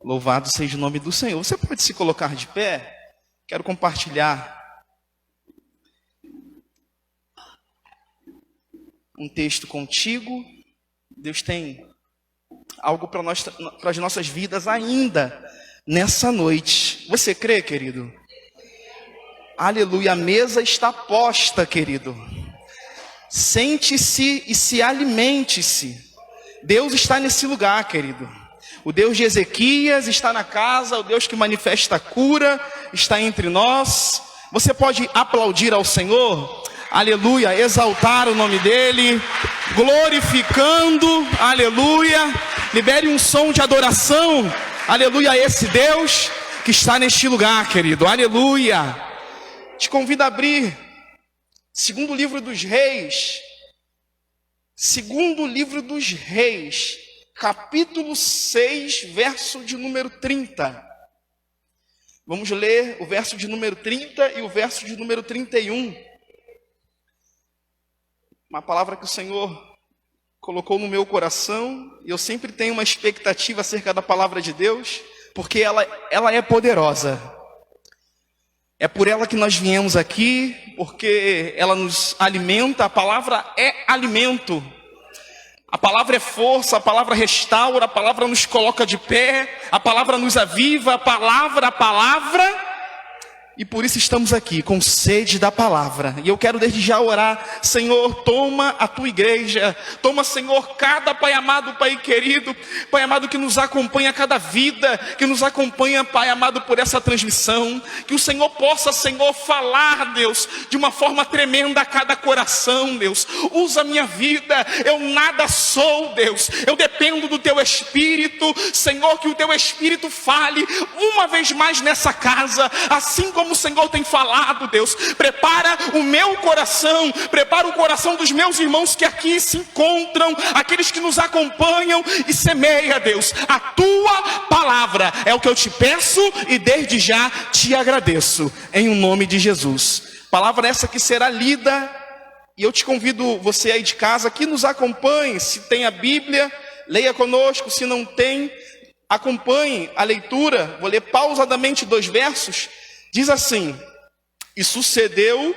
Louvado seja o nome do Senhor. Você pode se colocar de pé? Quero compartilhar um texto contigo. Deus tem algo para as nossas vidas ainda nessa noite. Você crê, querido? Aleluia, a mesa está posta, querido. Sente-se e se alimente-se. Deus está nesse lugar, querido. O Deus de Ezequias está na casa, o Deus que manifesta a cura está entre nós. Você pode aplaudir ao Senhor, aleluia, exaltar o nome dEle, glorificando, aleluia. Libere um som de adoração, aleluia, a esse Deus que está neste lugar, querido, aleluia. Te convido a abrir segundo livro dos Reis, capítulo 6, verso de número 30. Vamos ler o verso de número 30 e o verso de número 31. Uma palavra que o Senhor colocou no meu coração, e eu sempre tenho uma expectativa acerca da palavra de Deus, porque ela é poderosa. É por ela que nós viemos aqui, porque ela nos alimenta. A palavra é alimento. A palavra é força, a palavra restaura, a palavra nos coloca de pé, a palavra nos aviva, a palavra. E por isso estamos aqui, com sede da palavra. E eu quero desde já orar: Senhor, toma a tua igreja. Toma, Senhor, cada Pai amado, Pai querido, Pai amado, que nos acompanha a cada vida, que nos acompanha, Pai amado, por essa transmissão. Que o Senhor possa, Senhor, falar, Deus, de uma forma tremenda a cada coração, Deus. Usa a minha vida, eu nada sou, Deus. Eu dependo do teu Espírito, Senhor, que o teu Espírito fale uma vez mais nessa casa, assim como o Senhor tem falado, Deus. Prepara o meu coração, prepara o coração dos meus irmãos que aqui se encontram, aqueles que nos acompanham, e semeia, Deus, a tua palavra. É o que eu te peço e desde já te agradeço, em o nome de Jesus. Palavra essa que será lida, e eu te convido, você aí de casa, que nos acompanhe. Se tem a Bíblia, leia conosco. Se não tem, acompanhe a leitura. Vou ler pausadamente 2 versos. Diz assim: e sucedeu,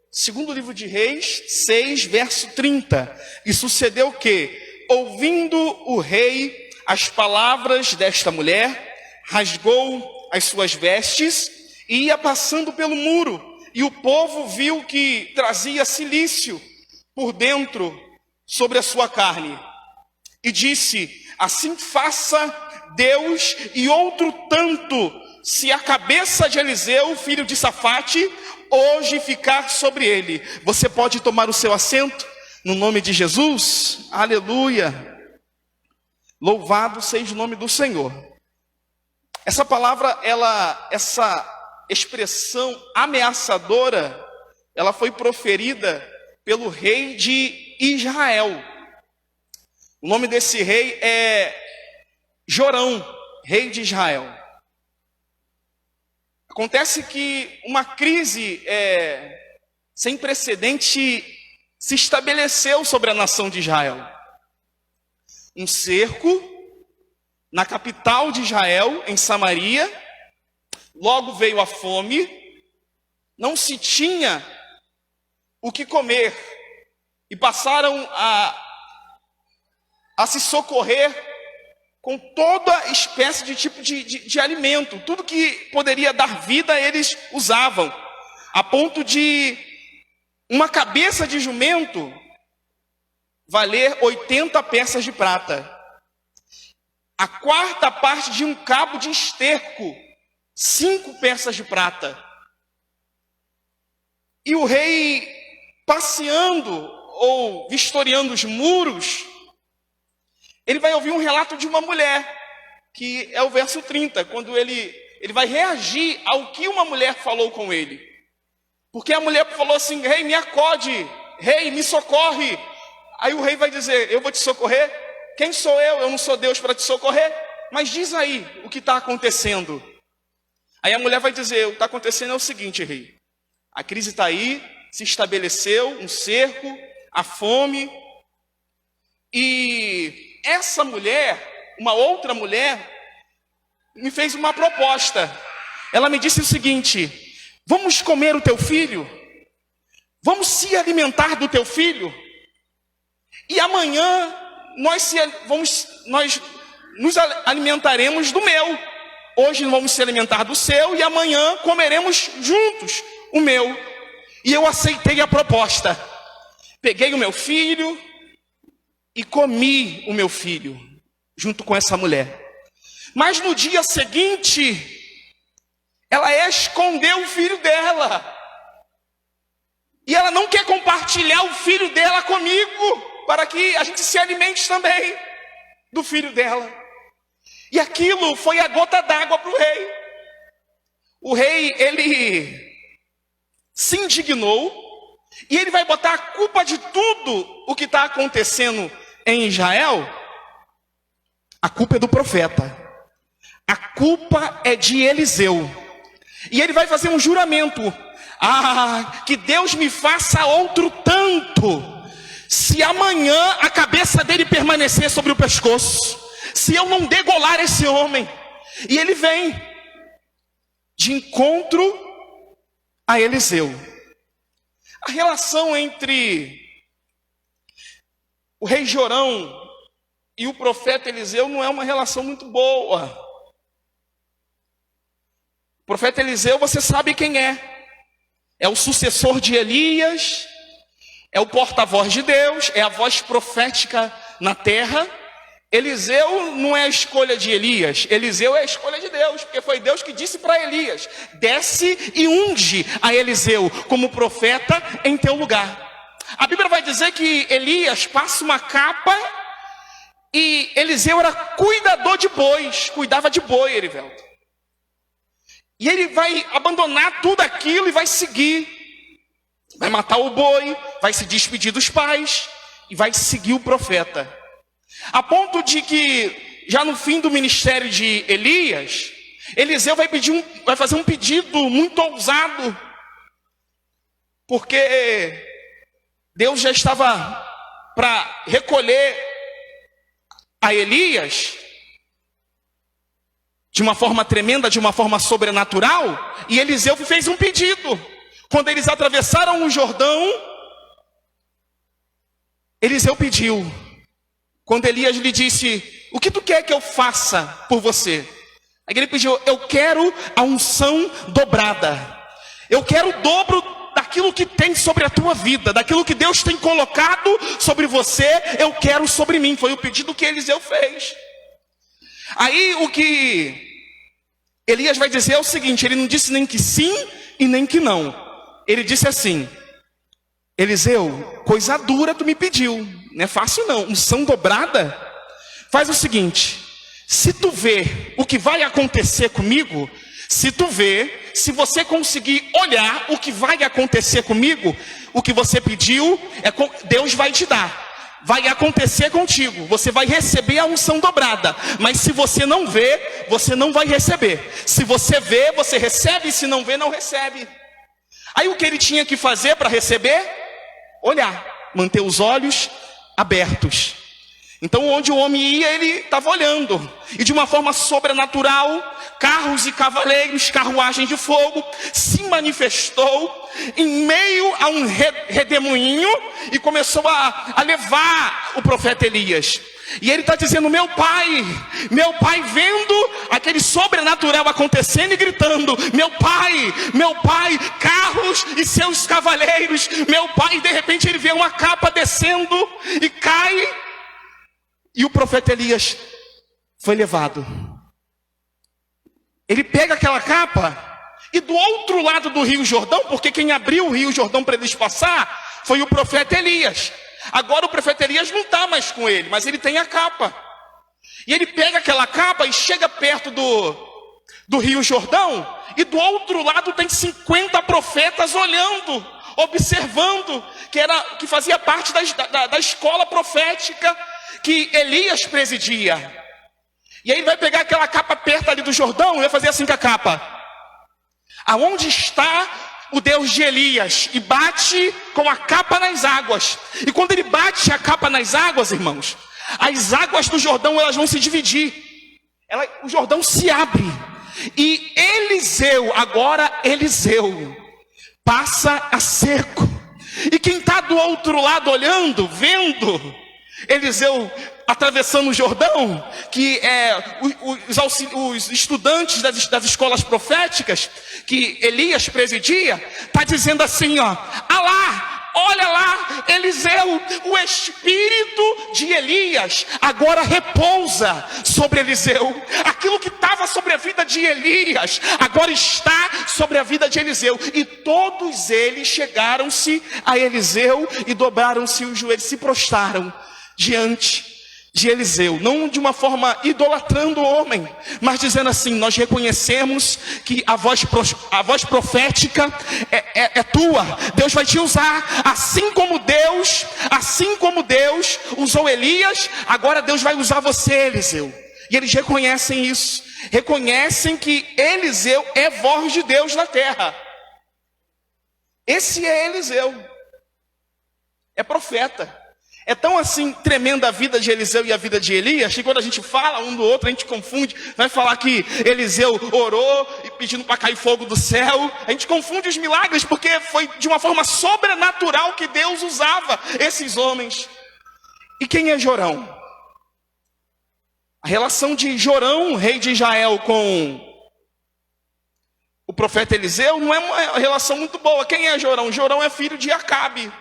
segundo livro de Reis 6, verso 30. E sucedeu que, ouvindo o rei as palavras desta mulher, rasgou as suas vestes e ia passando pelo muro. E o povo viu que trazia cilício por dentro sobre a sua carne. E disse: assim faça Deus e outro tanto, se a cabeça de Eliseu, filho de Safate, hoje ficar sobre ele. Você pode tomar o seu assento, no nome de Jesus. Aleluia. Louvado seja o nome do Senhor. Essa palavra, essa expressão ameaçadora, ela foi proferida pelo rei de Israel. O nome desse rei é Jorão, rei de Israel. Acontece que uma crise sem precedente se estabeleceu sobre a nação de Israel. Um cerco na capital de Israel, em Samaria. Logo veio a fome. Não se tinha o que comer. E passaram a se socorrer com toda espécie de tipo de alimento. Tudo que poderia dar vida, eles usavam. A ponto de uma cabeça de jumento valer 80 peças de prata. A quarta parte de um cabo de esterco, 5 peças de prata. E o rei, passeando ou vistoriando os muros, ele vai ouvir um relato de uma mulher, que é o verso 30, quando ele vai reagir ao que uma mulher falou com ele. Porque a mulher falou assim: rei, me acode, rei, me socorre. Aí o rei vai dizer: eu vou te socorrer? Quem sou eu? Eu não sou Deus para te socorrer? Mas diz aí o que está acontecendo. Aí a mulher vai dizer: o que está acontecendo é o seguinte, rei. A crise está aí, se estabeleceu um cerco, a fome, e essa mulher, uma outra mulher, me fez uma proposta. Ela me disse o seguinte: vamos comer o teu filho? Vamos se alimentar do teu filho? E amanhã nós nos alimentaremos do meu. Hoje vamos se alimentar do seu e amanhã comeremos juntos o meu. E eu aceitei a proposta. Peguei o meu filho e comi o meu filho, junto com essa mulher. Mas no dia seguinte, ela escondeu o filho dela. E ela não quer compartilhar o filho dela comigo, para que a gente se alimente também do filho dela. E aquilo foi a gota d'água para o rei. O rei, ele se indignou, e ele vai botar a culpa de tudo o que está acontecendo em Israel. A culpa é do profeta. A culpa é de Eliseu. E ele vai fazer um juramento: que Deus me faça outro tanto, se amanhã a cabeça dele permanecer sobre o pescoço, se eu não degolar esse homem. E ele vem de encontro a Eliseu. A relação entre o rei Jorão e o profeta Eliseu não é uma relação muito boa. O profeta Eliseu, você sabe quem é. É o sucessor de Elias, é o porta-voz de Deus, é a voz profética na terra. Eliseu não é a escolha de Elias, Eliseu é a escolha de Deus, porque foi Deus que disse para Elias: desce e unge a Eliseu como profeta em teu lugar. A Bíblia vai dizer que Elias passa uma capa e Eliseu era cuidador de bois, cuidava de boi, Erivelto. E ele vai abandonar tudo aquilo e vai seguir. Vai matar o boi, vai se despedir dos pais e vai seguir o profeta. A ponto de que, já no fim do ministério de Elias, Eliseu vai fazer um pedido muito ousado. Porque Deus já estava para recolher a Elias de uma forma tremenda, de uma forma sobrenatural, e Eliseu fez um pedido. Quando eles atravessaram o Jordão, Eliseu pediu. Quando Elias lhe disse: o que tu quer que eu faça por você? Aí ele pediu: eu quero a unção dobrada. Eu quero o dobro daquilo que tem sobre a tua vida, daquilo que Deus tem colocado sobre você, eu quero sobre mim. Foi o pedido que Eliseu fez. Aí o que Elias vai dizer é o seguinte: ele não disse nem que sim e nem que não. Ele disse assim: Eliseu, coisa dura tu me pediu, não é fácil não, unção dobrada. Faz o seguinte: se tu vê o que vai acontecer comigo, se você conseguir olhar o que vai acontecer comigo, o que você pediu, Deus vai te dar. Vai acontecer contigo, você vai receber a unção dobrada. Mas se você não vê, você não vai receber. Se você vê, você recebe, se não vê, não recebe. Aí o que ele tinha que fazer para receber? Olhar, manter os olhos abertos. Então onde o homem ia, ele estava olhando. E de uma forma sobrenatural, carros e cavaleiros, carruagem de fogo, se manifestou em meio a um redemoinho e começou a levar o profeta Elias. E ele está dizendo: meu pai, vendo aquele sobrenatural acontecendo e gritando: meu pai, carros e seus cavaleiros, meu pai. E de repente ele vê uma capa descendo e cai. E o profeta Elias foi levado. Ele pega aquela capa e do outro lado do Rio Jordão, porque quem abriu o Rio Jordão para eles passar foi o profeta Elias. Agora o profeta Elias não está mais com ele, mas ele tem a capa. E ele pega aquela capa e chega perto do Rio Jordão, e do outro lado tem 50 profetas olhando, observando, que fazia parte da escola profética que Elias presidia. E aí ele vai pegar aquela capa perto ali do Jordão e vai fazer assim com a capa: aonde está o Deus de Elias? E bate com a capa nas águas. E quando ele bate a capa nas águas, irmãos, as águas do Jordão, elas vão se dividir. O Jordão se abre. E Eliseu, agora Eliseu, passa a seco. E quem está do outro lado olhando, vendo Eliseu atravessando o Jordão, que é os estudantes das escolas proféticas, que Elias presidia, está dizendo assim, ó, olha lá, Eliseu, o espírito de Elias agora repousa sobre Eliseu. Aquilo que estava sobre a vida de Elias, agora está sobre a vida de Eliseu. E todos eles chegaram-se a Eliseu e dobraram-se os joelhos, se prostraram diante de Eliseu, não de uma forma idolatrando o homem, mas dizendo assim: nós reconhecemos que a voz profética é tua, Deus vai te usar, assim como Deus usou Elias, agora Deus vai usar você, Eliseu. E eles reconhecem isso, reconhecem que Eliseu é voz de Deus na terra. Esse é Eliseu, é profeta. É tão assim tremenda a vida de Eliseu e a vida de Elias, que quando a gente fala um do outro, a gente confunde. Vai falar que Eliseu orou e pedindo para cair fogo do céu. A gente confunde os milagres, porque foi de uma forma sobrenatural que Deus usava esses homens. E quem é Jorão? A relação de Jorão, rei de Israel, com o profeta Eliseu não é uma relação muito boa. Quem é Jorão? Jorão é filho de Acabe.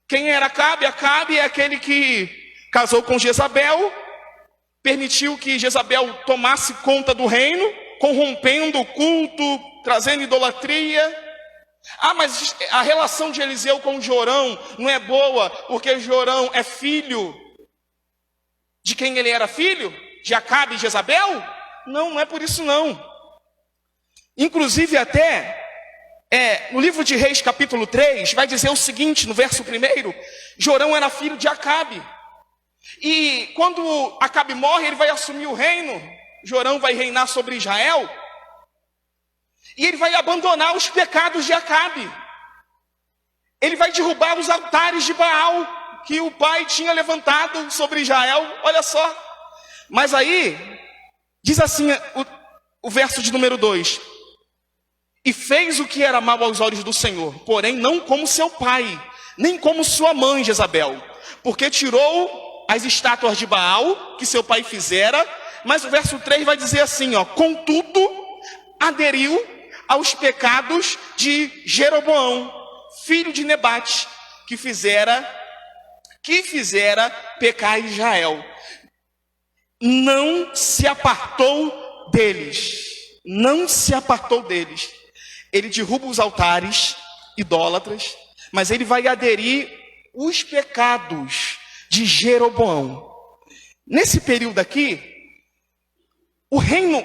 Quem era Acabe? Acabe é aquele que casou com Jezabel, permitiu que Jezabel tomasse conta do reino, corrompendo o culto, trazendo idolatria. Mas a relação de Eliseu com Jorão não é boa, porque Jorão é filho de quem ele era filho? De Acabe e Jezabel? Não é por isso não. Inclusive até no livro de Reis, capítulo 3, vai dizer o seguinte, no verso 1, Jorão era filho de Acabe. E quando Acabe morre, ele vai assumir o reino, Jorão vai reinar sobre Israel, e ele vai abandonar os pecados de Acabe. Ele vai derrubar os altares de Baal, que o pai tinha levantado sobre Israel, olha só. Mas aí, diz assim o verso de número 2. E fez o que era mal aos olhos do Senhor, porém não como seu pai, nem como sua mãe Jezabel, porque tirou as estátuas de Baal, que seu pai fizera. Mas o verso 3 vai dizer assim, ó: contudo, aderiu aos pecados de Jeroboão, filho de Nebate, que fizera pecar Israel. Não se apartou deles, Ele derruba os altares idólatras, mas ele vai aderir os pecados de Jeroboão. Nesse período aqui,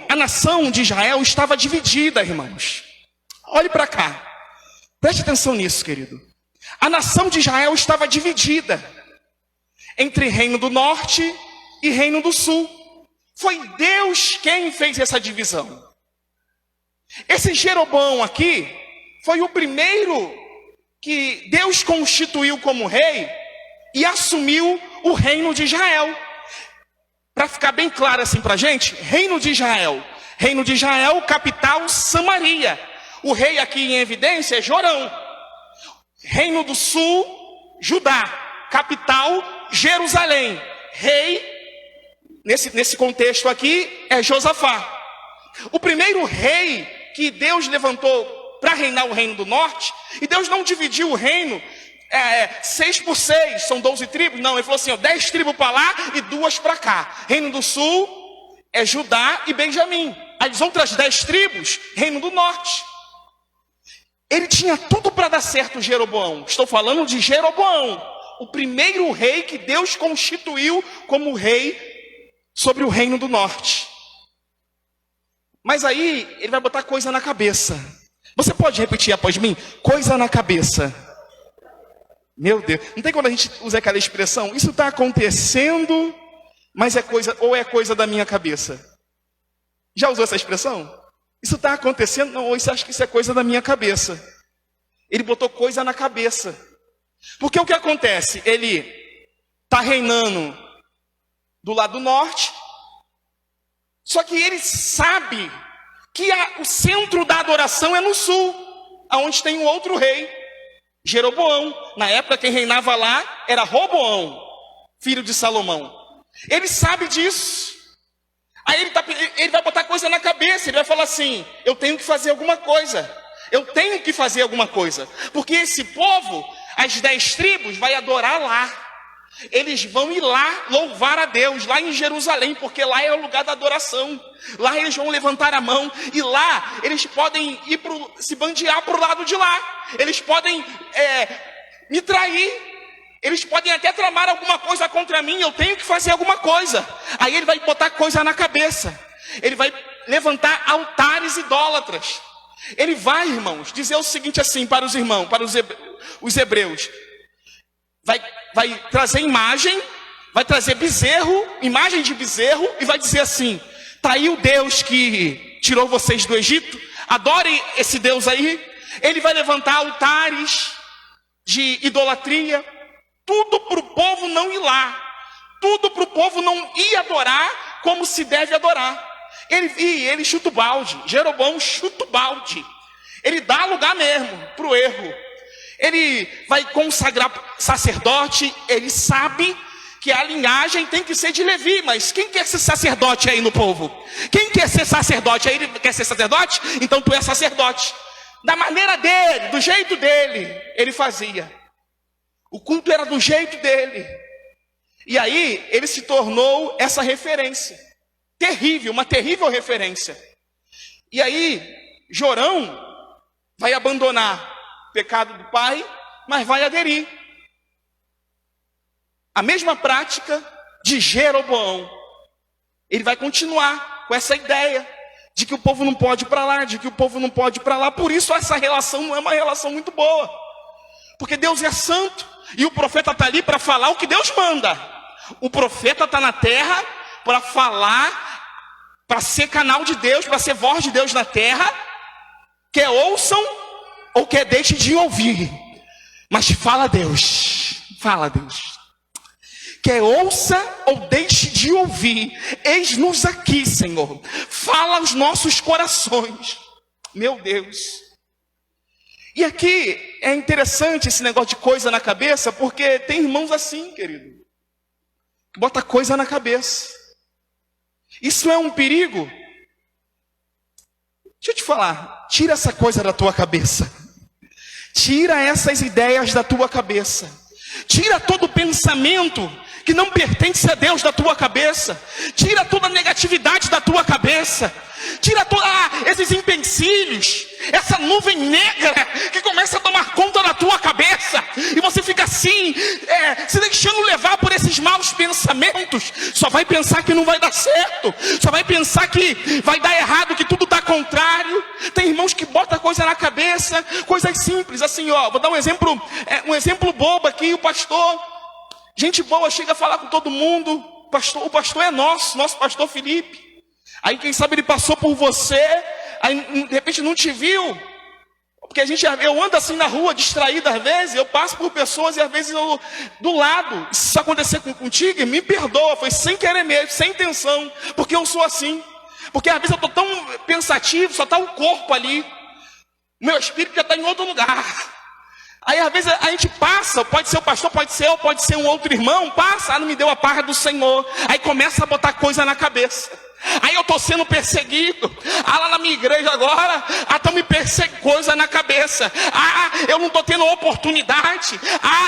a nação de Israel estava dividida, irmãos. Olhe para cá, preste atenção nisso, querido. A nação de Israel estava dividida entre reino do norte e reino do sul. Foi Deus quem fez essa divisão. Esse Jeroboão aqui foi o primeiro que Deus constituiu como rei e assumiu o reino de Israel. Para ficar bem claro assim para a gente, reino de Israel, capital Samaria. O rei aqui em evidência é Jorão. Reino do sul, Judá, capital Jerusalém. Rei, nesse contexto aqui, é Josafá. O primeiro rei que Deus levantou para reinar o reino do norte, e Deus não dividiu o reino 6 por 6, são 12 tribos, não, ele falou assim, 10 tribos para lá e 2 para cá. Reino do sul é Judá e Benjamim, as outras 10 tribos, reino do norte. Ele tinha tudo para dar certo, Jeroboão. Estou falando de Jeroboão, o primeiro rei que Deus constituiu como rei sobre o reino do norte. Mas aí, ele vai botar coisa na cabeça. Você pode repetir após mim? Coisa na cabeça. Meu Deus, não tem quando a gente usa aquela expressão? Isso está acontecendo, mas é coisa da minha cabeça. Já usou essa expressão? Isso está acontecendo, não, ou você acha que isso é coisa da minha cabeça? Ele botou coisa na cabeça. Porque o que acontece? Ele está reinando do lado norte, Só que ele sabe que o centro da adoração é no sul, aonde tem um outro rei, Jeroboão. Na época quem reinava lá era Roboão, filho de Salomão. Ele sabe disso. Aí ele vai botar coisa na cabeça, ele vai falar assim: eu tenho que fazer alguma coisa. Eu tenho que fazer alguma coisa. Porque esse povo, as 10 tribos, vai adorar lá. Eles vão ir lá louvar a Deus, lá em Jerusalém, porque lá é o lugar da adoração. Lá eles vão levantar a mão, e lá eles podem se bandear para o lado de lá. Eles podem me trair, eles podem até tramar alguma coisa contra mim, eu tenho que fazer alguma coisa. Aí ele vai botar coisa na cabeça, ele vai levantar altares idólatras. Ele vai, irmãos, dizer o seguinte assim para os irmãos, para os hebreus: vai trazer imagem, vai trazer bezerro, imagem de bezerro, e vai dizer assim: está aí o Deus que tirou vocês do Egito, adorem esse Deus aí. Ele vai levantar altares de idolatria, tudo para o povo não ir lá, tudo para o povo não ir adorar como se deve adorar. Ele chuta o balde, Jeroboão chuta o balde, ele dá lugar mesmo para o erro. Ele vai consagrar sacerdote, ele sabe que a linhagem tem que ser de Levi, mas quem quer ser sacerdote aí no povo? Quem quer ser sacerdote? Aí ele quer ser sacerdote? Então tu é sacerdote. Da maneira dele, do jeito dele, ele fazia. O culto era do jeito dele. E aí ele se tornou essa referência. Terrível, uma terrível referência. E aí Jorão vai abandonar o pecado do pai, mas vai aderir a mesma prática de Jeroboão. Ele vai continuar com essa ideia de que o povo não pode ir para lá, de que o povo não pode ir para lá. Por isso essa relação não é uma relação muito boa, porque Deus é santo e o profeta está ali para falar o que Deus manda. O profeta está na terra para falar, para ser canal de Deus, para ser voz de Deus na terra. Quer ouçam ou quer deixe de ouvir, mas fala a Deus, fala a Deus. Quer ouça ou deixe de ouvir, eis-nos aqui, Senhor, fala aos nossos corações, meu Deus. E aqui é interessante esse negócio de coisa na cabeça, porque tem irmãos assim, querido, que bota coisa na cabeça. Isso é um perigo. Deixa eu te falar, tira essa coisa da tua cabeça. Tira essas ideias da tua cabeça. Tira todo pensamento que não pertence a Deus da tua cabeça. Tira toda a negatividade da tua cabeça. Tira todos esses empecilhos, essa nuvem negra que começa a tomar conta da tua cabeça. E você fica assim, se deixando levar por esses maus pensamentos. Só vai pensar que não vai dar certo. Só vai pensar que vai dar errado, que tudo está contrário. Tem irmãos que botam coisa na cabeça, coisas simples, assim, ó. Vou dar um exemplo bobo aqui. O pastor, gente boa, chega a falar com todo mundo. O pastor é nosso pastor Felipe. Aí quem sabe ele passou por você, aí de repente não te viu. Porque eu ando assim na rua, distraído às vezes, eu passo por pessoas e às vezes eu do lado. Se isso acontecer contigo, me perdoa, foi sem querer mesmo, sem intenção, porque eu sou assim. Porque às vezes eu estou tão pensativo, só está o corpo ali, o meu espírito já está em outro lugar. Aí às vezes a gente passa, pode ser o pastor, pode ser eu, pode ser um outro irmão, passa, não me deu a paz do Senhor. Aí começa a botar coisa na cabeça. Aí eu estou sendo perseguido. Lá na minha igreja agora, estão me perseguindo, coisa na cabeça. Eu não estou tendo oportunidade.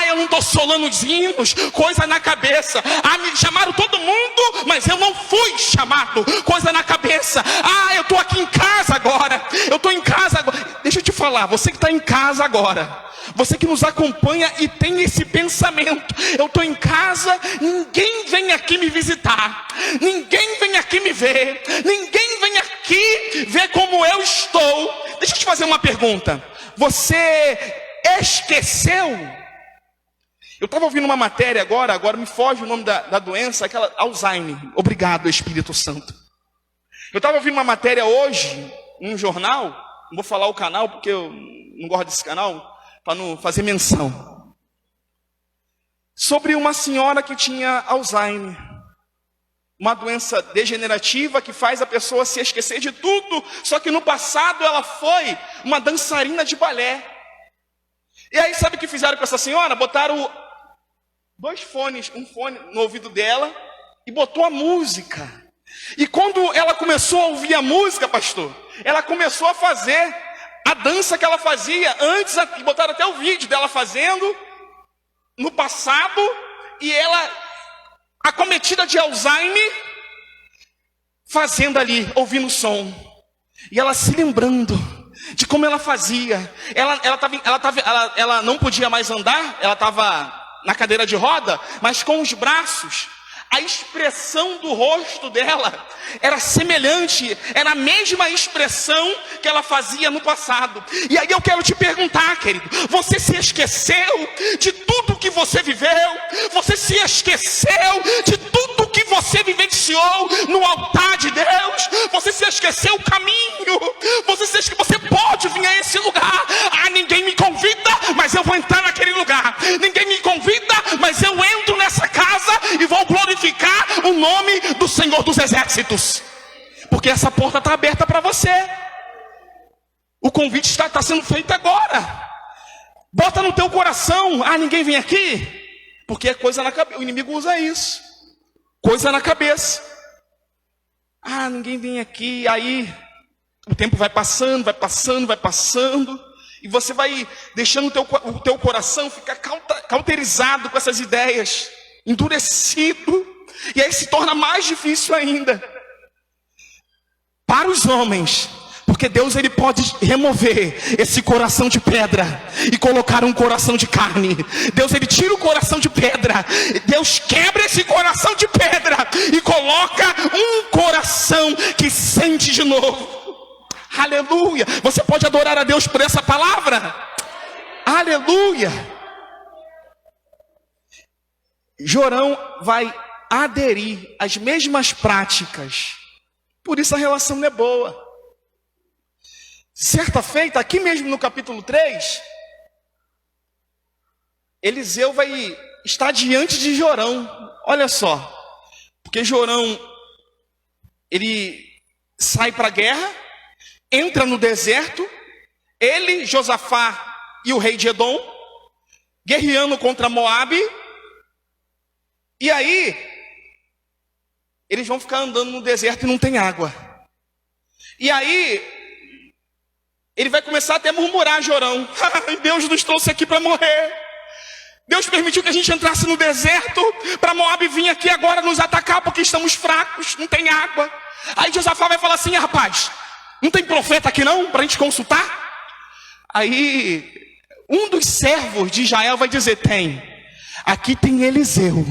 Eu não estou solando os hinos, coisa na cabeça. Me chamaram todo mundo, mas eu não fui chamado, coisa na cabeça. Eu estou aqui em casa agora. Eu estou em casa agora. Deixa eu te falar, você que está em casa agora, você que nos acompanha e tem esse pensamento: eu estou em casa, ninguém vem aqui me visitar, ninguém vem aqui me ver, ninguém vem aqui ver como eu estou. Deixa eu te fazer uma pergunta: você esqueceu? Eu estava ouvindo uma matéria agora me foge o nome da doença, aquela Alzheimer. Obrigado, Espírito Santo. Eu estava ouvindo uma matéria hoje, num jornal, não vou falar o canal porque eu não gosto desse canal, para não fazer menção, sobre uma senhora que tinha Alzheimer. uma doença degenerativa que faz a pessoa se esquecer de tudo. Só que no passado ela foi uma dançarina de balé. E aí sabe o que fizeram com essa senhora? Botaram 2 fones, um fone no ouvido dela e botou a música. E quando ela começou a ouvir a música, pastor, ela começou a fazer a dança que ela fazia antes, e botaram até o vídeo dela fazendo no passado, e ela, acometida de Alzheimer, fazendo ali, ouvindo o som. E ela se lembrando de como ela fazia. Ela não podia mais andar, ela estava na cadeira de roda, mas com os braços. A expressão do rosto dela era semelhante, era a mesma expressão que ela fazia no passado. E aí eu quero te perguntar, querido, você se esqueceu de tudo que você viveu? Você se esqueceu de tudo que você vivenciou no altar de Deus? Você se esqueceu o caminho? Você pode vir a esse lugar. Ah, ninguém me convida, mas eu vou entrar naquele lugar. Ninguém me convida, mas eu entro nessa casa e vou glorificar o nome do Senhor dos Exércitos, porque essa porta está aberta para você. O convite está sendo feito agora. Bota no teu coração: ah, ninguém vem aqui, porque é coisa na cabeça. O inimigo usa isso, coisa na cabeça. Ah, ninguém vem aqui. Aí o tempo vai passando, e você vai deixando o teu coração ficar cauterizado com essas ideias, endurecido. E aí se torna mais difícil ainda para os homens, porque Deus, ele pode remover esse coração de pedra e colocar um coração de carne. Deus, ele tira o coração de pedra, Deus quebra esse coração de pedra e coloca um coração que sente de novo. Aleluia! Você pode adorar a Deus por essa palavra? Aleluia! Jorão vai aderir às mesmas práticas, por isso a relação não é boa. Certa feita, aqui mesmo no capítulo 3, Eliseu vai estar diante de Jorão. Olha só, porque Jorão, ele sai para a guerra, entra no deserto, ele, Josafá e o rei de Edom, guerreando contra Moabe. E aí eles vão ficar andando no deserto e não tem água. E aí ele vai começar até a murmurar, Jorão: Deus nos trouxe aqui para morrer. Deus permitiu que a gente entrasse no deserto para Moabe vir aqui agora nos atacar porque estamos fracos, não tem água. Aí Josafá vai falar assim: rapaz, não tem profeta aqui não para a gente consultar? Aí um dos servos de Israel vai dizer: tem, aqui tem Eliseu,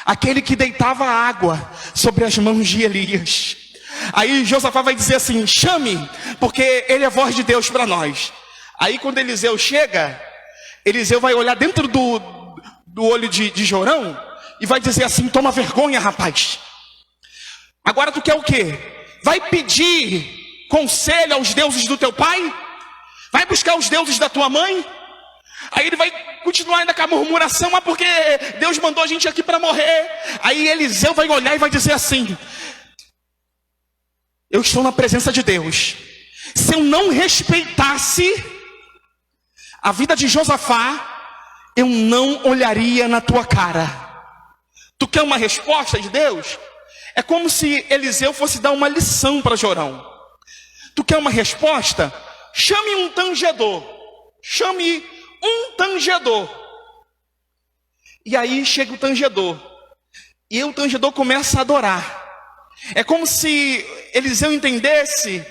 aquele que deitava água sobre as mãos de Elias. Aí Josafá vai dizer assim: chame, porque ele é voz de Deus para nós. Aí quando Eliseu chega, Eliseu vai olhar dentro do olho de Jorão e vai dizer assim: toma vergonha, rapaz. Agora tu quer o quê? Vai pedir conselho aos deuses do teu pai? Vai buscar os deuses da tua mãe? Aí ele vai continuar ainda com a murmuração: mas porque Deus mandou a gente aqui para morrer. Aí Eliseu vai olhar e vai dizer assim: eu estou na presença de Deus. Se eu não respeitasse a vida de Josafá, eu não olharia na tua cara. Tu quer uma resposta de Deus? É como se Eliseu fosse dar uma lição para Jorão. Tu quer uma resposta? Chame um tangedor. Chame um tangedor. E aí chega o tangedor. E o tangedor começa a adorar. É como se Eliseu entendesse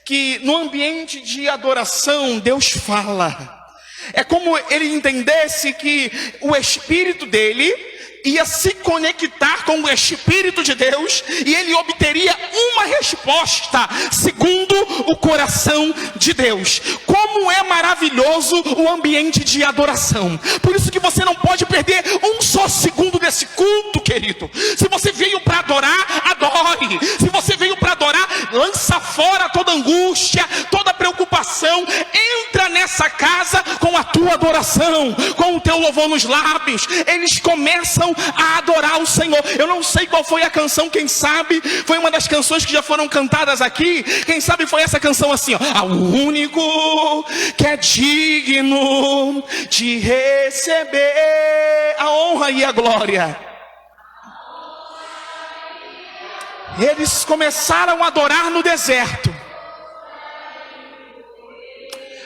que no ambiente de adoração Deus fala. É como ele entendesse que o espírito dele ia se conectar com o Espírito de Deus e ele obteria uma resposta segundo o coração de Deus. Como é maravilhoso o ambiente de adoração. Por isso que você não pode perder um só segundo desse culto, querido. Se você veio para adorar, adore. Se você veio para adorar, lança fora toda angústia, toda preocupação. Entra nessa casa com a tua tua adoração, com o teu louvor nos lábios, eles começam a adorar o Senhor. Eu não sei qual foi a canção, quem sabe foi uma das canções que já foram cantadas aqui. Quem sabe foi essa canção assim, ó: ao único que é digno de receber a honra e a glória. Eles começaram a adorar no deserto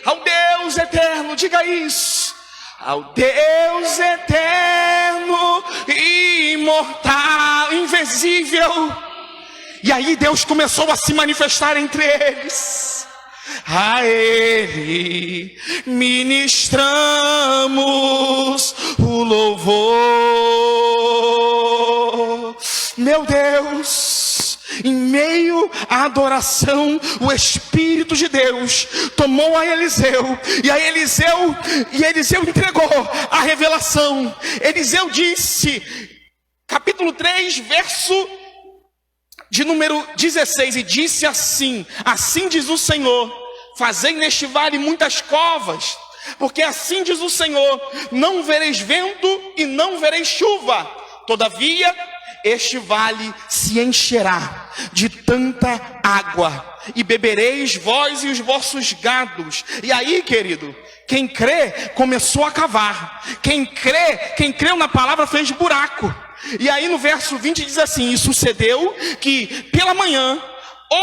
ao Deus eterno, diga isso, ao Deus eterno, imortal, invisível. E aí Deus começou a se manifestar entre eles. A Ele ministramos o louvor. Meu Deus, em meio à adoração, o Espírito de Deus tomou a Eliseu, e Eliseu entregou a revelação. Eliseu disse, capítulo 3, verso de número 16, e disse assim: assim diz o Senhor, fazei neste vale muitas covas, porque assim diz o Senhor, não vereis vento e não vereis chuva, todavia este vale se encherá de tanta água, e bebereis vós e os vossos gados. E aí, querido, quem crê começou a cavar. Quem creu na palavra fez buraco. E aí no verso 20 diz assim: e sucedeu que pela manhã,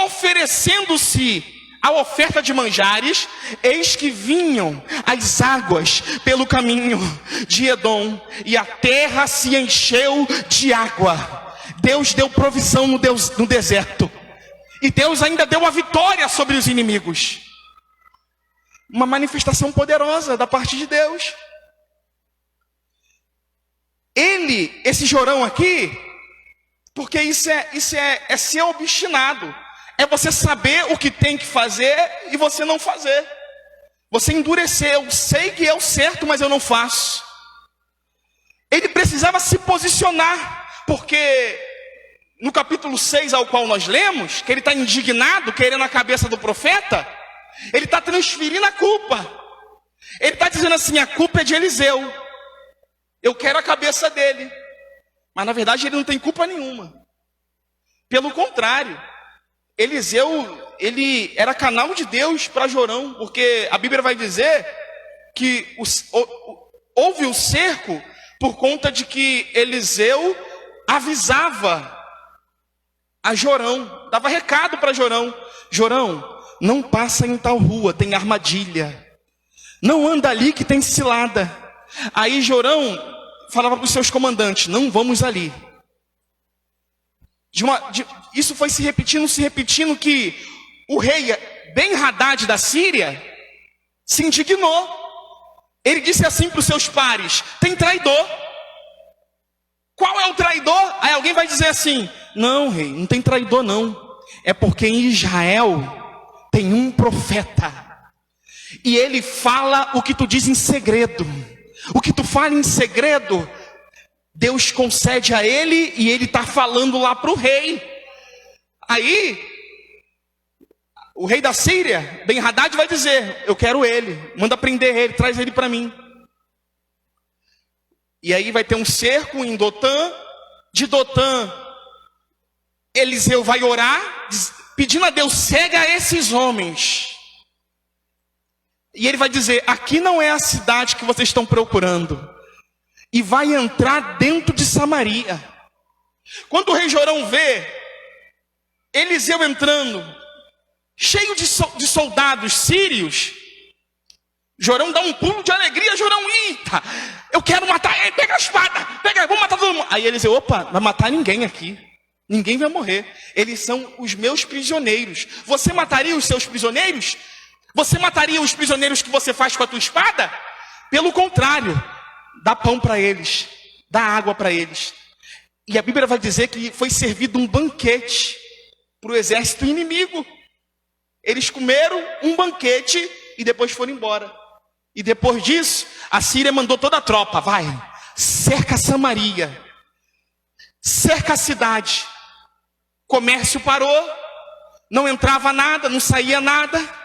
oferecendo-se a oferta de manjares, eis que vinham as águas pelo caminho de Edom, e a terra se encheu de água. Deus deu provisão no deserto, e Deus ainda deu a vitória sobre os inimigos. Uma manifestação poderosa da parte de Deus. Esse Jorão aqui, porque isso é ser obstinado. É você saber o que tem que fazer e você não fazer. Você endurecer. Eu sei que é o certo, mas eu não faço. Ele precisava se posicionar, porque no capítulo 6 ao qual nós lemos, que ele está indignado, querendo a cabeça do profeta, ele está transferindo a culpa. Ele está dizendo assim: a culpa é de Eliseu, eu quero a cabeça dele. Mas na verdade ele não tem culpa nenhuma. Pelo contrário, Eliseu, ele era canal de Deus para Jorão, porque a Bíblia vai dizer que houve o cerco por conta de que Eliseu avisava a Jorão, dava recado para Jorão: Jorão, não passa em tal rua, tem armadilha. Não anda ali que tem cilada. Aí Jorão falava para os seus comandantes: não vamos ali. Isso foi se repetindo, que o rei Ben-Hadad da Síria se indignou. Ele disse assim para os seus pares: tem traidor. Qual é o traidor? Aí alguém vai dizer assim: não, rei, não tem traidor não. É porque em Israel tem um profeta, e ele fala o que tu diz em segredo. O que tu fala em segredo, Deus concede a ele, e ele está falando lá para o rei. Aí, o rei da Síria, Ben-Hadad, vai dizer: eu quero ele, manda prender ele, traz ele para mim. E aí vai ter um cerco em Dotã. De Dotã, Eliseu vai orar, pedindo a Deus: cega esses homens. E ele vai dizer: aqui não é a cidade que vocês estão procurando. E vai entrar dentro de Samaria. Quando o rei Jorão vê Eliseu entrando, cheio de soldados sírios, Jorão dá um pulo de alegria. Jorão: eita, eu quero matar ele, pega a espada, vamos matar todo mundo. Aí Eliseu: opa, não vai matar ninguém aqui. Ninguém vai morrer. Eles são os meus prisioneiros. Você mataria os seus prisioneiros? Você mataria os prisioneiros que você faz com a tua espada? Pelo contrário, dá pão para eles, dá água para eles. E a Bíblia vai dizer que foi servido um banquete para o exército inimigo. Eles comeram um banquete e depois foram embora. E depois disso, a Síria mandou toda a tropa: vai, cerca Samaria, cerca a cidade. Comércio parou, não entrava nada, não saía nada.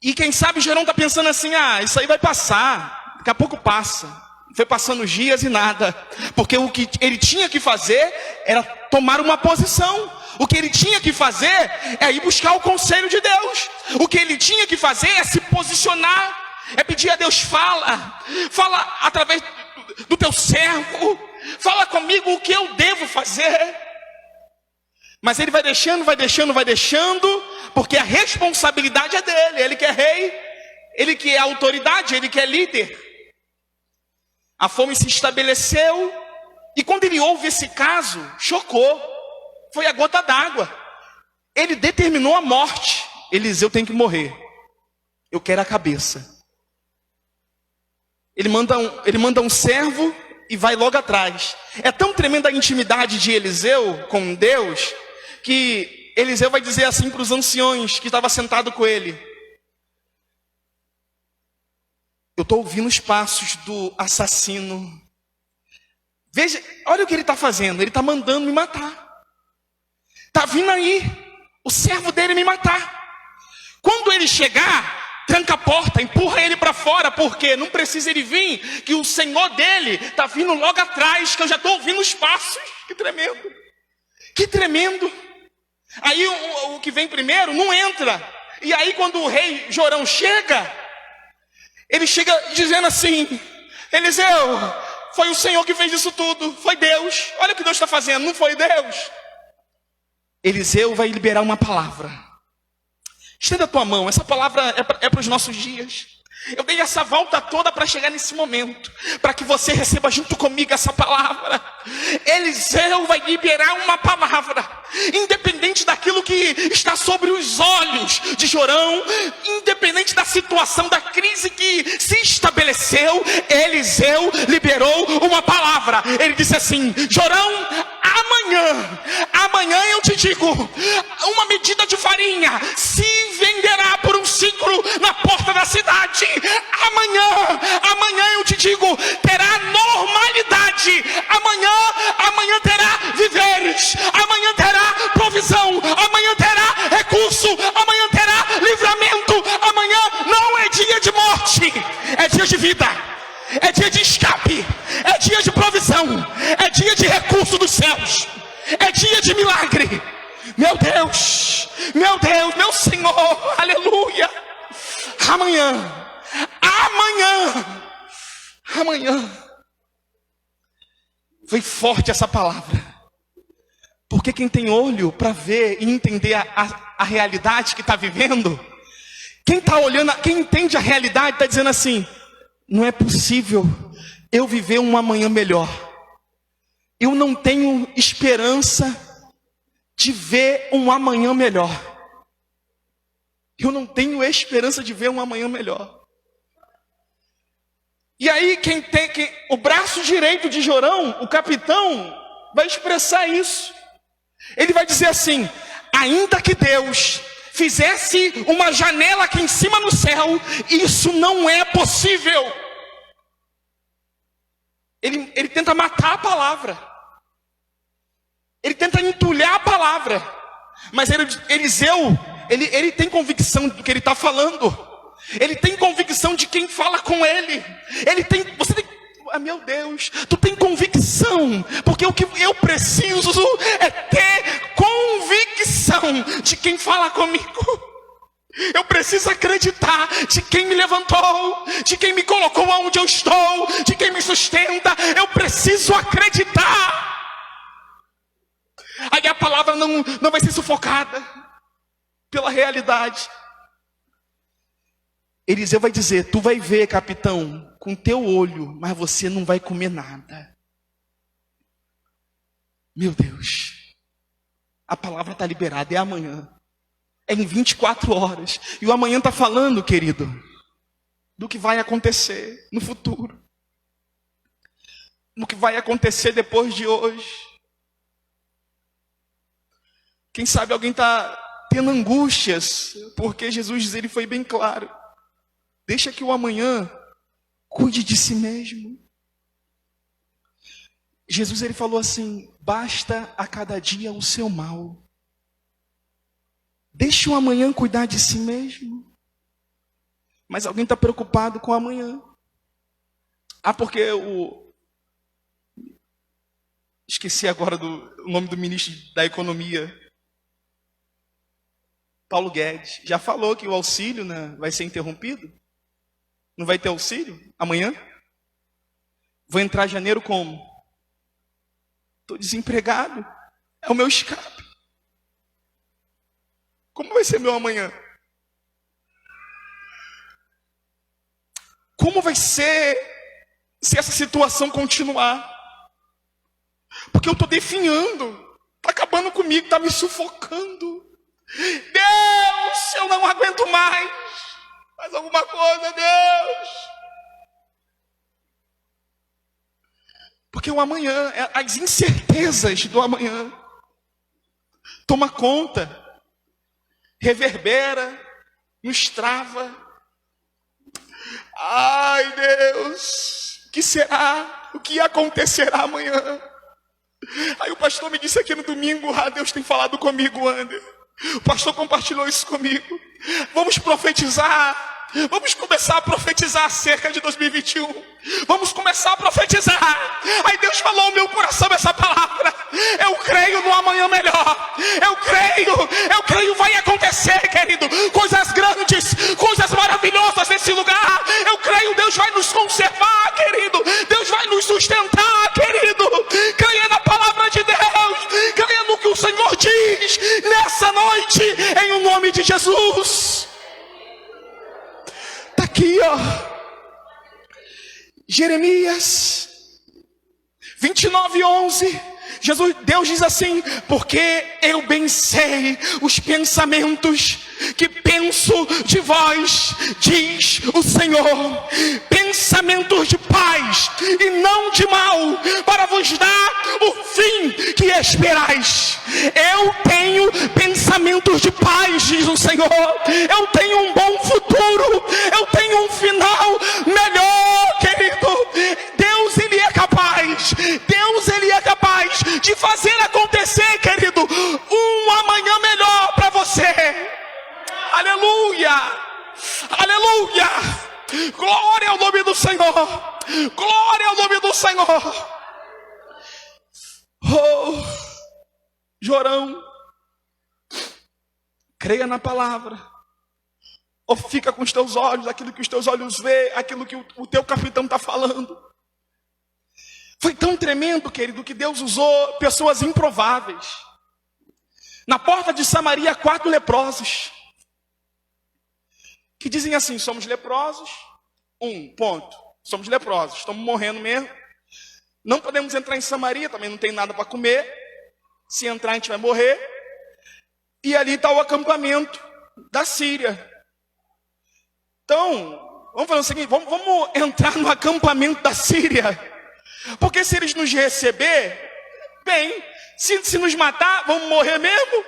E quem sabe Jorão está pensando assim, isso aí vai passar, daqui a pouco passa. Foi passando os dias e nada, porque o que ele tinha que fazer era tomar uma posição. O que ele tinha que fazer é ir buscar o conselho de Deus. O que ele tinha que fazer é se posicionar, é pedir a Deus, fala através do teu servo, fala comigo o que eu devo fazer. Mas ele vai deixando, porque a responsabilidade é dele. Ele que é rei, ele que é autoridade, ele que é líder. A fome se estabeleceu, e quando ele ouve esse caso, chocou. Foi a gota d'água. Ele determinou a morte. Eliseu tem que morrer. Eu quero a cabeça. Ele manda um servo e vai logo atrás. É tão tremenda a intimidade de Eliseu com Deus, que Eliseu vai dizer assim para os anciões que estavam sentados com ele: eu estou ouvindo os passos do assassino. Veja, olha o que ele está fazendo. Ele está mandando me matar. Está vindo aí o servo dele me matar. Quando ele chegar, tranca a porta, empurra ele para fora, porque não precisa ele vir, que o senhor dele está vindo logo atrás, que eu já estou ouvindo os passos. Que tremendo. Que tremendo. Aí o que vem primeiro não entra. E aí quando o rei Jorão chega, ele chega dizendo assim: Eliseu, foi o Senhor que fez isso tudo, foi Deus. Olha o que Deus está fazendo, não foi Deus. Eliseu vai liberar uma palavra. Estenda a tua mão, essa palavra é para os nossos dias. Eu dei essa volta toda para chegar nesse momento, para que você receba junto comigo essa palavra. Eliseu vai liberar uma palavra, independente daquilo que está sobre os olhos de Jorão, independente da situação, da crise que se estabeleceu, Eliseu liberou uma palavra. Ele disse assim: Jorão, amanhã eu te digo, uma medida de farinha se venderá por um ciclo na porta da cidade. Amanhã eu te digo, terá normalidade. Amanhã terá viveres. Amanhã terá provisão. Amanhã terá recurso. Amanhã terá livramento. Amanhã não é dia de morte, é dia de vida. É dia de escape. É dia de provisão. É dia de recurso dos céus. É dia de milagre. Meu Deus, meu Senhor, aleluia. Amanhã. Foi forte essa palavra. Porque quem tem olho para ver e entender a realidade que está vivendo, quem está olhando, quem entende a realidade está dizendo assim: não é possível eu viver um amanhã melhor. Eu não tenho esperança de ver um amanhã melhor. Eu não tenho esperança de ver um amanhã melhor. E aí o braço direito de Jorão, o capitão, vai expressar isso. Ele vai dizer assim: ainda que Deus fizesse uma janela aqui em cima no céu, isso não é possível. Ele tenta matar a palavra. Ele tenta entulhar a palavra. Mas Eliseu, ele tem convicção do que ele está falando. Ele tem convicção de quem fala com ele. Meu Deus, tu tem convicção, porque o que eu preciso é ter convicção de quem fala comigo. Eu preciso acreditar de quem me levantou, de quem me colocou onde eu estou, de quem me sustenta. Eu preciso acreditar. Aí a palavra não vai ser sufocada pela realidade. Eliseu vai dizer: tu vai ver, capitão, com teu olho, mas você não vai comer nada. Meu Deus, a palavra está liberada, é amanhã, é em 24 horas. E o amanhã está falando, querido, do que vai acontecer no futuro, no que vai acontecer depois de hoje. Quem sabe alguém está tendo angústias, porque Jesus ele foi bem claro: deixa que o amanhã cuide de si mesmo. Jesus ele falou assim: basta a cada dia o seu mal. Deixa o amanhã cuidar de si mesmo. Mas alguém está preocupado com amanhã. Porque esqueci agora o nome do ministro da Economia, Paulo Guedes, já falou que o auxílio, né, vai ser interrompido. Não vai ter auxílio amanhã? Vou entrar em janeiro como? Estou desempregado. É o meu escape. Como vai ser meu amanhã? Como vai ser se essa situação continuar? Porque eu estou definhando. Está acabando comigo, está me sufocando. Deus, eu não aguento mais. Faz alguma coisa, Deus. Porque o amanhã, as incertezas do amanhã, toma conta, reverbera, nos trava. Ai, Deus, o que será? O que acontecerá amanhã? Aí o pastor me disse aqui no domingo, Deus tem falado comigo, Ander. O pastor compartilhou isso comigo. Vamos profetizar. Vamos começar a profetizar acerca de 2021. Vamos começar a profetizar. Aí Deus falou no meu coração essa palavra. Eu creio no amanhã melhor. Eu creio vai acontecer, querido. Coisas grandes, coisas maravilhosas nesse lugar. Eu creio, Deus vai nos conservar, querido. Deus vai nos sustentar, querido. Creia na palavra de Deus. Creia no que o Senhor diz nessa noite, em o nome de Jesus. Está aqui, Jeremias 29:11. Deus diz assim: porque eu bem sei os pensamentos que penso de vós, diz o Senhor, pensamentos de paz e não de mal, para vos dar o fim que esperais. Eu tenho pensamentos de paz, diz o Senhor. Eu tenho um bom futuro, eu tenho um final melhor, querido. Deus, Ele é capaz de fazer acontecer, querido, um amanhã melhor para você. Aleluia, aleluia, glória ao nome do Senhor, glória ao nome do Senhor. Jorão, creia na palavra, ou fica com os teus olhos, aquilo que os teus olhos vê, aquilo que o teu capitão está falando. Foi tão tremendo, querido, que Deus usou pessoas improváveis. Na porta de Samaria, 4 leprosos, que dizem assim: somos leprosos, ponto, somos leprosos, estamos morrendo mesmo, não podemos entrar em Samaria, também não tem nada para comer, se entrar a gente vai morrer, e ali está o acampamento da Síria. Então, vamos fazer o seguinte, vamos entrar no acampamento da Síria, porque se eles nos receber, bem, se nos matar, vamos morrer mesmo.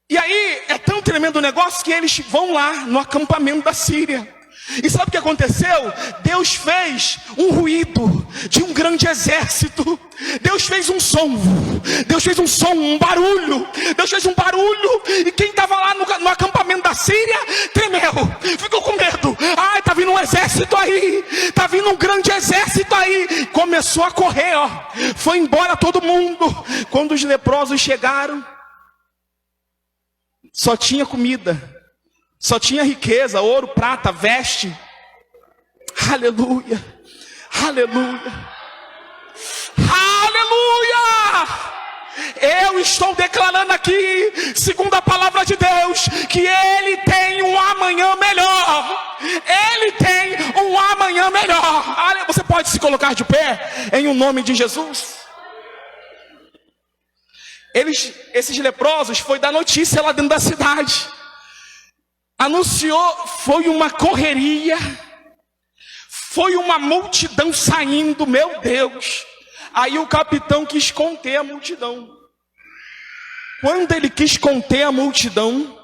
E aí, é tão tremendo o negócio que eles vão lá no acampamento da Síria. E sabe o que aconteceu? Deus fez um ruído de um grande exército. Deus fez um som, um barulho. Deus fez um barulho. E quem estava lá no acampamento da Síria tremeu, ficou com medo. Ai, tá vindo um exército aí, tá vindo um grande exército aí. Começou a correr, foi embora todo mundo. Quando os leprosos chegaram, só tinha comida, só tinha riqueza, ouro, prata, veste. Aleluia, aleluia, aleluia. Eu estou declarando aqui, segundo a palavra de Deus, que Ele tem um amanhã melhor. Ele tem um amanhã melhor. Você pode se colocar de pé em o nome de Jesus? Esses leprosos, foi dar notícia lá dentro da cidade. Anunciou, foi uma correria, foi uma multidão saindo, meu Deus. Aí o capitão quis conter a multidão. Quando ele quis conter a multidão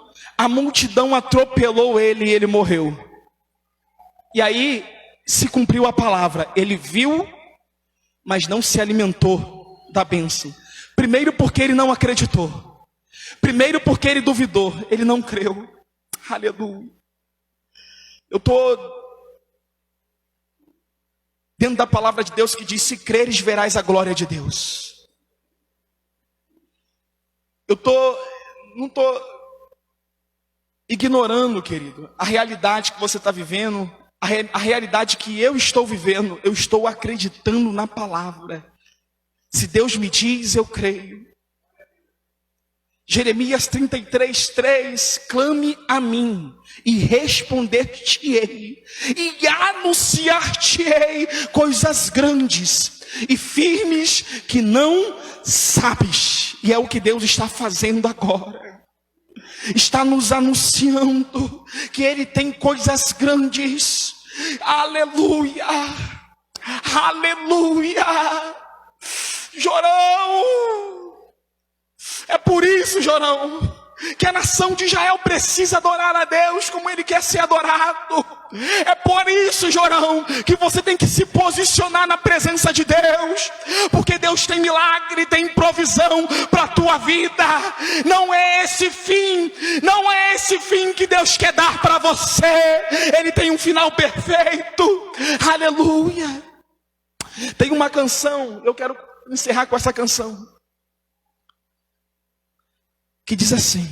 atropelou ele e ele morreu. E aí se cumpriu a palavra, ele viu, mas não se alimentou da bênção. Primeiro porque ele não acreditou, primeiro porque ele duvidou, ele não creu. Aleluia. Eu estou dentro da palavra de Deus que diz: se creres, verás a glória de Deus. Não estou ignorando, querido, a realidade que você está vivendo, a realidade que eu estou vivendo. Eu estou acreditando na palavra. Se Deus me diz, eu creio. Jeremias 33:3, clame a mim e responder-te-ei e anunciar-te-ei coisas grandes e firmes que não sabes. E é o que Deus está fazendo agora. Está nos anunciando que Ele tem coisas grandes. Aleluia, aleluia. Jorão, é por isso, Jorão, que a nação de Israel precisa adorar a Deus como Ele quer ser adorado. É por isso, Jorão, que você tem que se posicionar na presença de Deus, porque Deus tem milagre, tem provisão para a tua vida. Não é esse fim, não é esse fim que Deus quer dar para você. Ele tem um final perfeito. Aleluia. Tem uma canção, eu quero encerrar com essa canção, que diz assim: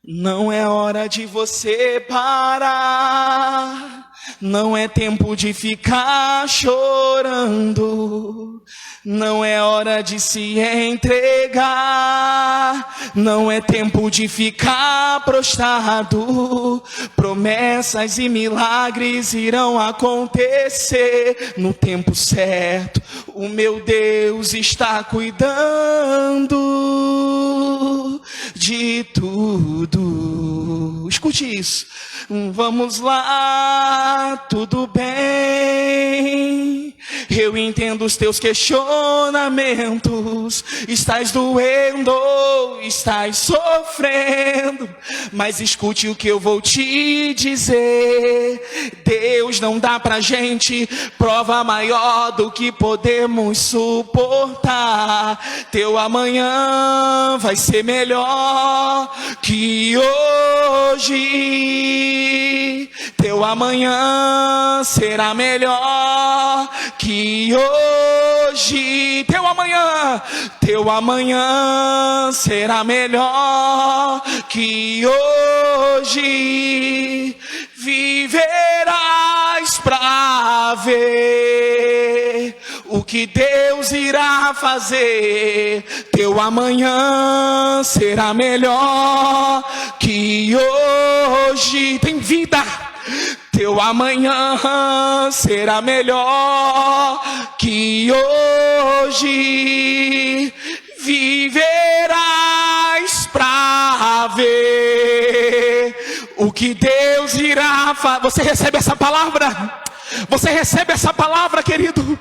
não é hora de você parar, não é tempo de ficar chorando, não é hora de se entregar, não é tempo de ficar prostrado. Promessas e milagres irão acontecer no tempo certo. O meu Deus está cuidando de tudo. Escute isso. Vamos lá, tudo bem. Eu entendo os teus questionamentos. Estás doendo, estás sofrendo, mas escute o que eu vou te dizer. Deus não dá pra gente prova maior do que podemos suportar. Teu amanhã vai ser melhor que hoje. Teu amanhã será melhor que hoje. Teu amanhã será melhor que hoje. Viverás pra ver o que Deus irá fazer. Teu amanhã será melhor que hoje. Tem vida. Teu amanhã será melhor que hoje. Viverás pra ver o que Deus irá fazer. Você recebe essa palavra? Você recebe essa palavra, querido?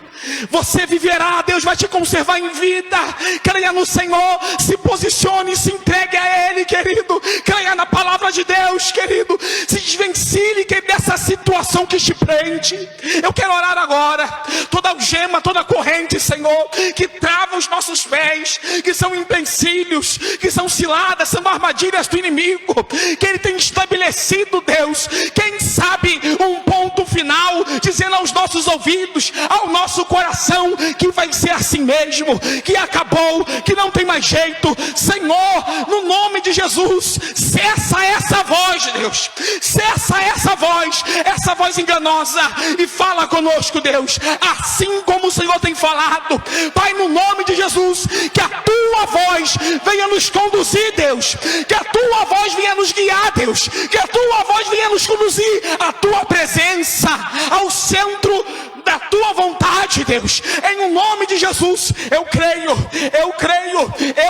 Você viverá, Deus vai te conservar em vida. Creia no Senhor, se posicione, se entregue a Ele, querido. Creia na palavra de Deus, querido. Se desvencilhe dessa situação que te prende. Eu quero orar agora. Toda algema, toda corrente, Senhor, que trava os nossos pés, que são empecilhos, que são ciladas, são armadilhas do inimigo, que Ele tem estabelecido, Deus. Quem sabe um ponto final, dizendo aos nossos ouvidos, ao nosso coração, que vai ser assim mesmo, que acabou, que não tem mais jeito. Senhor, no nome de Jesus, cessa essa voz, Deus, cessa essa voz enganosa, e fala conosco, Deus, assim como o Senhor tem falado. Pai, no nome de Jesus, que a tua voz venha nos conduzir, Deus, que a tua voz venha nos guiar, Deus, que a tua voz venha nos conduzir à tua presença, ao centro da tua vontade, Deus, em o nome de Jesus. Eu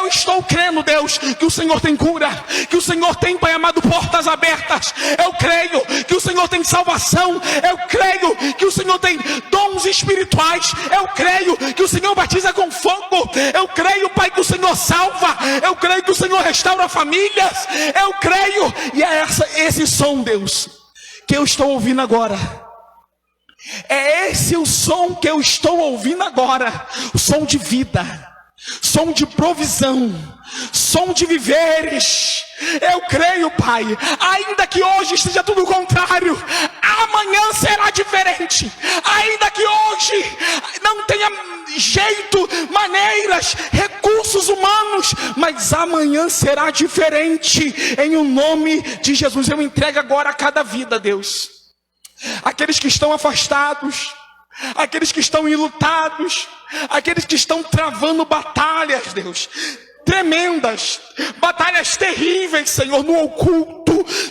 estou crendo, Deus, que o Senhor tem cura, que o Senhor tem, Pai amado, portas abertas. Eu creio que o Senhor tem salvação. Eu creio que o Senhor tem dons espirituais. Eu creio que o Senhor batiza com fogo. Eu creio, Pai, que o Senhor salva. Eu creio que o Senhor restaura famílias. Eu creio, e é esse som, Deus, que eu estou ouvindo agora. É esse o som que eu estou ouvindo agora. O som de vida, som de provisão, som de viveres. Eu creio, Pai, ainda que hoje esteja tudo contrário, amanhã será diferente. Ainda que hoje não tenha jeito, maneiras, recursos humanos, mas amanhã será diferente, em o nome de Jesus. Eu entrego agora a cada vida, Deus, aqueles que estão afastados, aqueles que estão enlutados, aqueles que estão travando batalhas, Deus, tremendas, batalhas terríveis, Senhor, no oculto.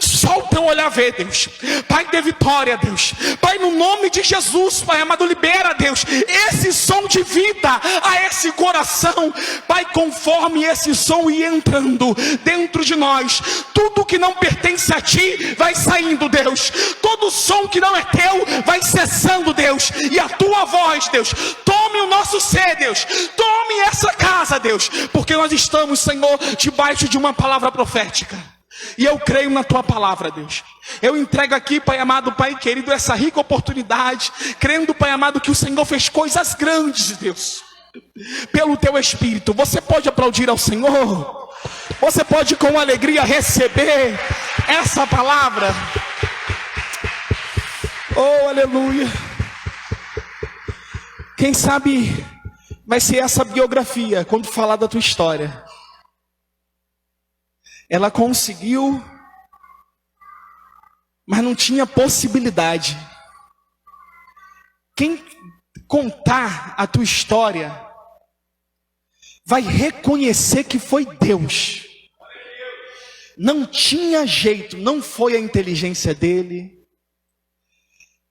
Só o teu olhar vê, Deus. Pai, dê vitória, Deus. Pai, no nome de Jesus, Pai amado, libera, Deus, esse som de vida a esse coração. Pai, conforme esse som ir entrando dentro de nós, tudo que não pertence a Ti vai saindo, Deus. Todo som que não é Teu vai cessando, Deus. E a Tua voz, Deus, tome o nosso ser, Deus. Tome essa casa, Deus, porque nós estamos, Senhor, debaixo de uma palavra profética. E eu creio na Tua palavra, Deus. Eu entrego aqui, Pai amado, Pai querido, essa rica oportunidade, crendo, Pai amado, que o Senhor fez coisas grandes, Deus, pelo Teu Espírito. Você pode aplaudir ao Senhor? Você pode com alegria receber essa palavra? Oh, aleluia. Quem sabe vai ser essa biografia, quando falar da tua história. Ela conseguiu, mas não tinha possibilidade. Quem contar a tua história vai reconhecer que foi Deus. Não tinha jeito, não foi a inteligência dele,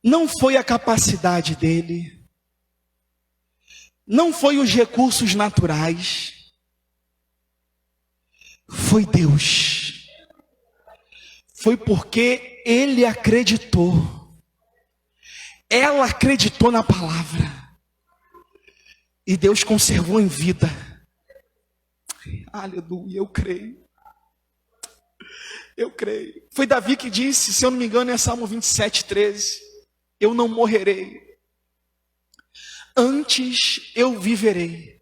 não foi a capacidade dele, não foi os recursos naturais. Foi Deus. Foi porque ele acreditou. Ela acreditou na palavra. E Deus conservou em vida. Aleluia, eu creio. Eu creio. Foi Davi que disse, se eu não me engano, é Salmo 27:13. Eu não morrerei, antes eu viverei.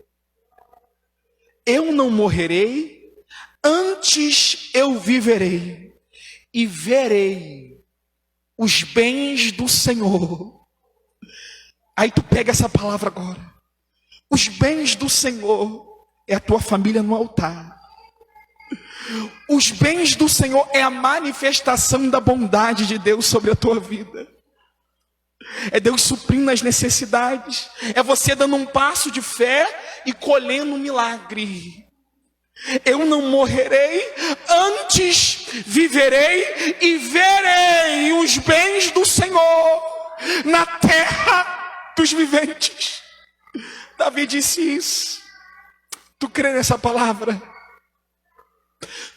Eu não morrerei, antes eu viverei e verei os bens do Senhor. Aí tu pega essa palavra agora. Os bens do Senhor é a tua família no altar. Os bens do Senhor é a manifestação da bondade de Deus sobre a tua vida. É Deus suprindo as necessidades. É você dando um passo de fé e colhendo um milagre. Eu não morrerei, antes viverei e verei os bens do Senhor na terra dos viventes. Davi disse isso. Tu crê nessa palavra?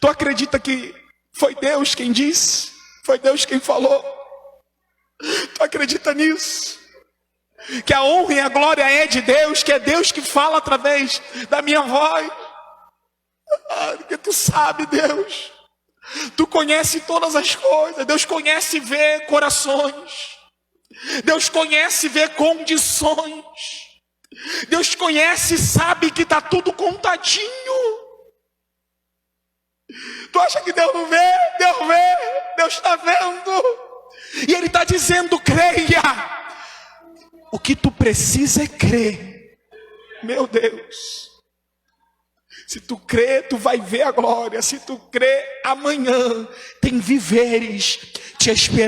Tu acredita que foi Deus quem disse? Foi Deus quem falou? Tu acredita nisso? Que a honra e a glória é de Deus, que é Deus que fala através da minha voz? Porque tu sabe, Deus. Tu conhece todas as coisas. Deus conhece e vê corações. Deus conhece e vê condições. Deus conhece e sabe que está tudo contadinho. Tu acha que Deus não vê? Deus vê. Deus está vendo. E Ele está dizendo, creia. O que tu precisa é crer. Meu Deus. Se tu crê, tu vai ver a glória. Se tu crê, amanhã tem viveres te esperando.